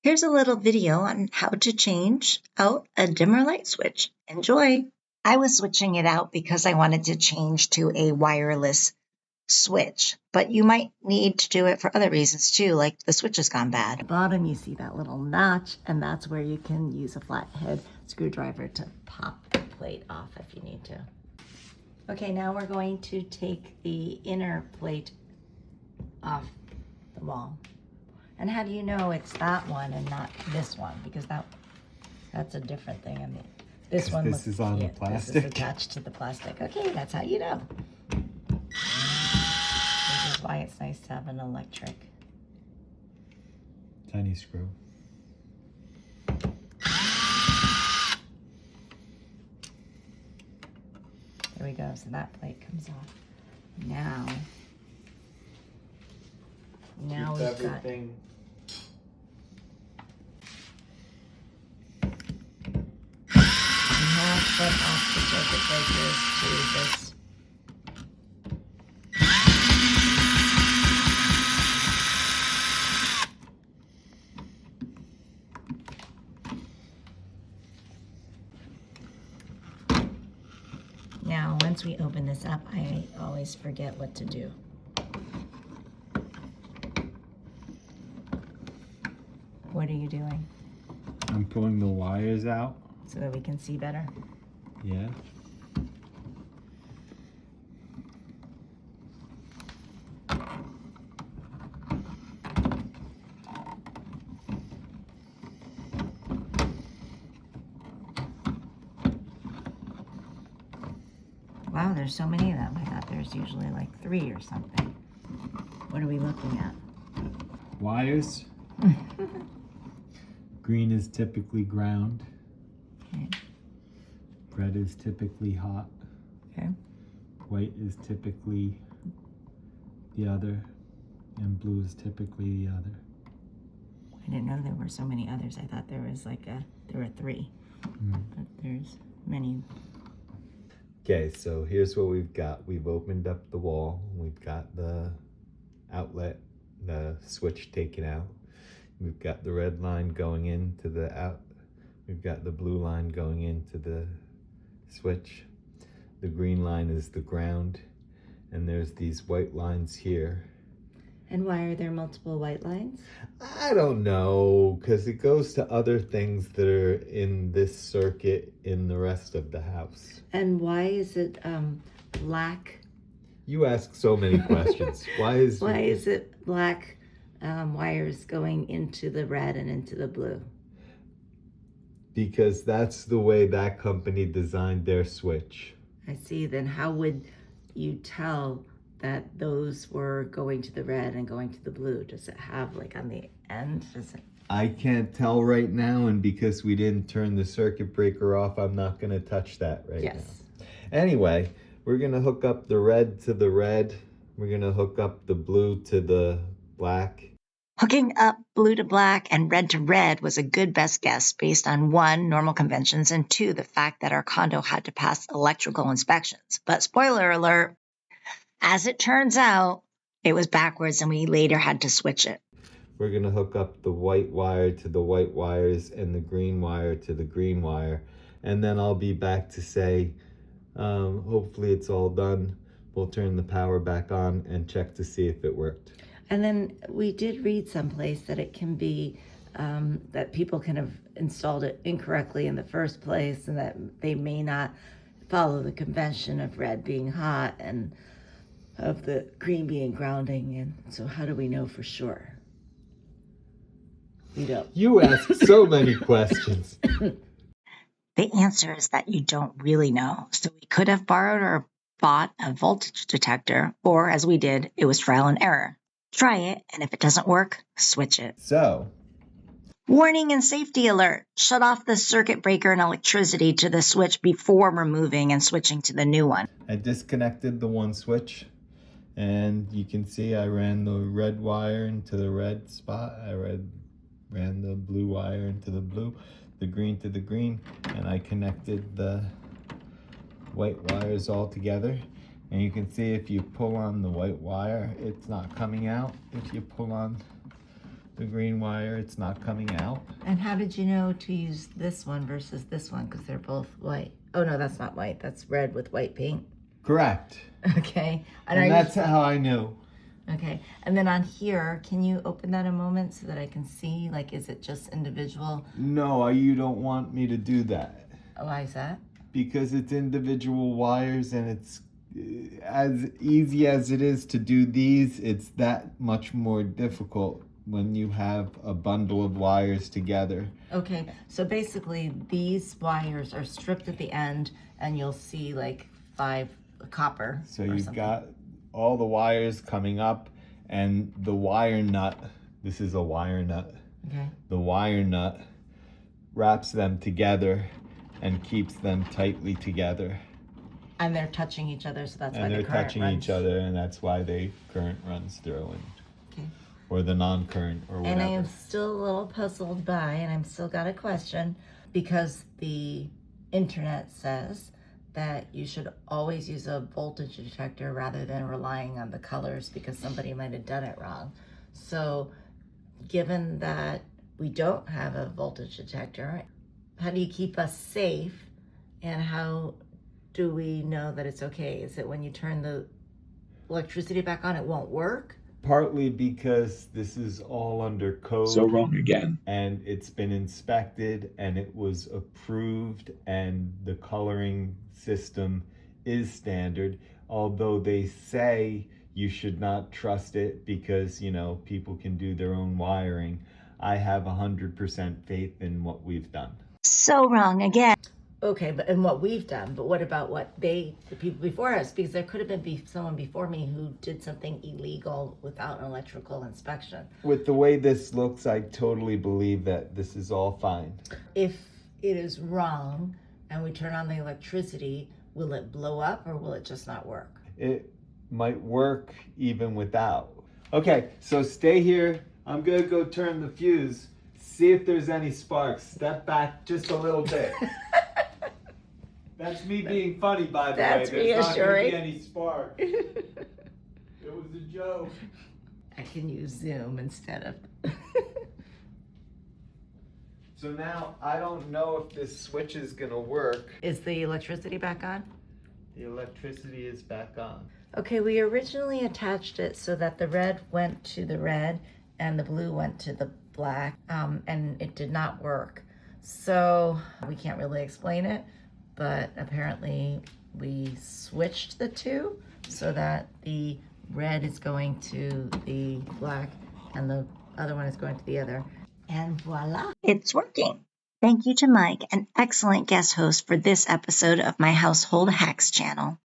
Here's a little video on how to change out a dimmer light switch. Enjoy! I was switching it out because I wanted to change to a wireless switch, but you might need to do it for other reasons too, like the switch has gone bad. At the bottom you see that little notch, and that's where you can use a flathead screwdriver to pop the plate off if you need to. Okay, now we're going to take the inner plate off the wall. And how do you know it's that one and not this one? Because that's a different thing. I mean, this one this is on the plastic. This is attached to the plastic. Okay, that's how you know. This is why it's nice to have an electric. Tiny screw. There we go. So that plate comes off. Now we've everything. got. Put off the circuit breakers to this. Now, once we open this up, I always forget what to do. What are you doing? I'm pulling the wires out. So that we can see better? Yeah. Wow, there's so many of them. I thought there's usually like 3 or something. What are we looking at? Wires. Green is typically ground. Okay. Red is typically hot. Okay. White is typically the other, and blue is typically the other. I didn't know there were so many others. I thought there was there were 3, but there's many. Okay, so here's what we've got. We've opened up the wall. We've got the outlet, the switch taken out. We've got the red line going into the out. We've got the blue line going into the switch. The green line is the ground, and there's these white lines here. And why are there multiple white lines? I don't know, because it goes to other things that are in this circuit in the rest of the house. And why is it black? You ask so many questions. Why is it black wires going into the red and into the blue? Because that's the way that company designed their switch. I see. Then how would you tell that those were going to the red and going to the blue? Does it have like on the end? I can't tell right now, and because we didn't turn the circuit breaker off, I'm not going to touch that right now. Anyway, we're going to hook up the red to the red. We're going to hook up the blue to the black. Hooking up blue to black and red to red was a good best guess based on 1, normal conventions, and 2, the fact that our condo had to pass electrical inspections. But spoiler alert, as it turns out, it was backwards and we later had to switch it. We're going to hook up the white wire to the white wires and the green wire to the green wire. And then I'll be back to say, hopefully it's all done. We'll turn the power back on and check to see if it worked. And then we did read someplace that it can be, that people can have installed it incorrectly in the first place, and that they may not follow the convention of red being hot and of the green being grounding. And so how do we know for sure? We don't. You ask so many questions. The answer is that you don't really know. So we could have borrowed or bought a voltage detector, or as we did, it was trial and error. Try it, and if it doesn't work, switch it. So, warning and safety alert. Shut off the circuit breaker and electricity to the switch before removing and switching to the new one. I disconnected the one switch, and you can see I ran the red wire into the red spot. I ran the blue wire into the blue, the green to the green, and I connected the white wires all together. And you can see if you pull on the white wire, it's not coming out. If you pull on the green wire, it's not coming out. And how did you know to use this one versus this one? Because they're both white. Oh no, that's not white. That's red with white paint. Correct. Okay. And that's how I knew. Okay. And then on here, can you open that a moment so that I can see? Like, is it just individual? No, you don't want me to do that. Why is that? Because it's individual wires, and it's as easy as it is to do these, it's that much more difficult when you have a bundle of wires together. Okay, so basically these wires are stripped at the end, and you'll see like 5 copper. So you've got all the wires coming up, and the wire nut, this is a wire nut. Okay. The wire nut wraps them together and keeps them tightly together. And they're touching each other, so that's why And the they're current touching runs. each other, and that's why the current runs through, and Okay. or the non-current, or whatever. And I am still a little puzzled by, and I'm still got a question, because the internet says that you should always use a voltage detector rather than relying on the colors because somebody might have done it wrong. So given that we don't have a voltage detector, how do you keep us safe, and how do we know that it's okay? Is it when you turn the electricity back on, it won't work? Partly because this is all under code. So wrong again. And it's been inspected, and it was approved, and the coloring system is standard, although they say you should not trust it because, you know, people can do their own wiring. I have 100% faith in what we've done. So wrong again. Okay, but in what we've done, but what about what the people before us? Because there could have been someone before me who did something illegal without an electrical inspection. With the way this looks, I totally believe that this is all fine. If it is wrong and we turn on the electricity, will it blow up or will it just not work? It might work even without. Okay, so stay here. I'm gonna go turn the fuse, see if there's any sparks. Step back just a little bit. That's me being funny, by the way. That's There's not going to reassuring. be any spark. It was a joke. I can use Zoom instead of... So now, I don't know if this switch is going to work. Is the electricity back on? The electricity is back on. Okay, we originally attached it so that the red went to the red and the blue went to the black, and it did not work. So we can't really explain it, but apparently we switched the two so that the red is going to the black and the other one is going to the other. And voila, it's working. Thank you to Mike, an excellent guest host for this episode of my Household Hacks channel.